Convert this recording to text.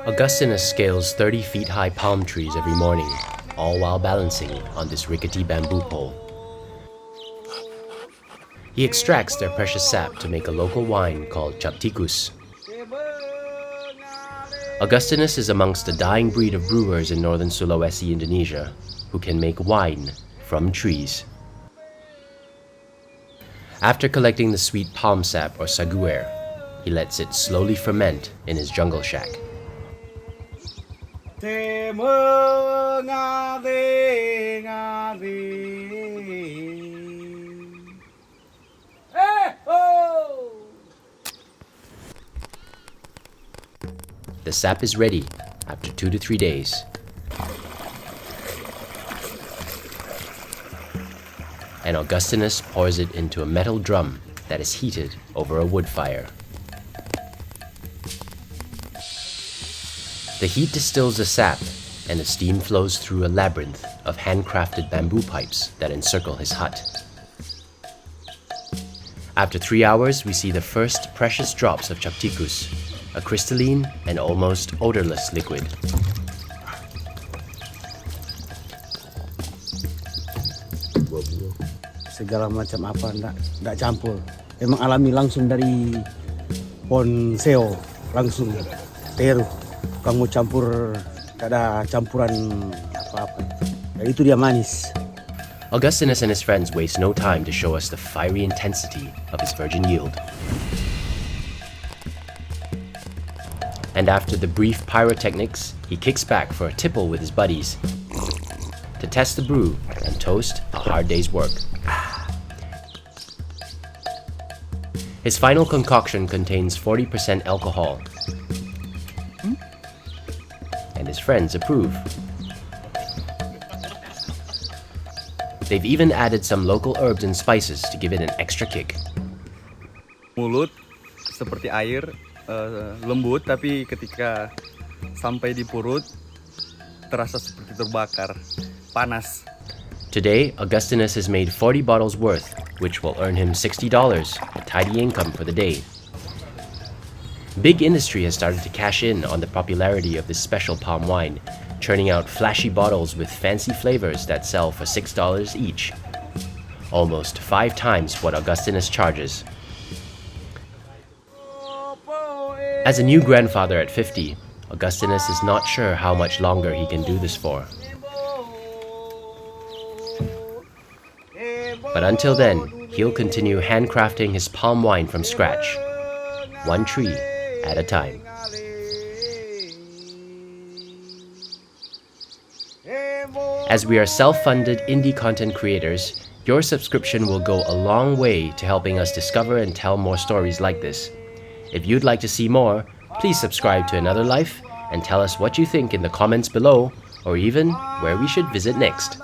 Agustinus scales 30 feet high palm trees every morning, all while balancing on this rickety bamboo pole. He extracts their precious sap to make a local wine called captikus. Agustinus is amongst the dying breed of brewers in northern Sulawesi, Indonesia, who can make wine from trees. After collecting the sweet palm sap or saguer, he lets it slowly ferment in his jungle shack. The sap is ready after 2 to 3 days. And Agustinus pours it into a metal drum that is heated over a wood fire. The heat distills the sap, and the steam flows through a labyrinth of handcrafted bamboo pipes that encircle his hut. After 3 hours, we see the first precious drops of captikus, a crystalline and almost odorless liquid. Segala macam apa ndak campur. Emang alami langsung dari pohon seo, langsung teru. Kamu campur, tak ada campuran apa-apa. Dan itu dia manis. Agustinus and his friends waste no time to show us the fiery intensity of his virgin yield. And after the brief pyrotechnics, he kicks back for a tipple with his buddies to test the brew and toast a hard day's work. His final concoction contains 40% alcohol, and his friends approve. They've even added some local herbs and spices to give it an extra kick. Mulut seperti air, lembut, tapi ketika sampai di perut terasa seperti terbakar, panas. Today, Agustinus has made 40 bottles worth, which will earn him $60, a tidy income for the day. Big industry has started to cash in on the popularity of this special palm wine, churning out flashy bottles with fancy flavors that sell for $6 each. Almost 5 times what Agustinus charges. As a new grandfather at 50, Agustinus is not sure how much longer he can do this for. But until then, he'll continue handcrafting his palm wine from scratch, one tree at a time. As we are self-funded indie content creators, your subscription will go a long way to helping us discover and tell more stories like this. If you'd like to see more, please subscribe to Another Life and tell us what you think in the comments below, or even where we should visit next.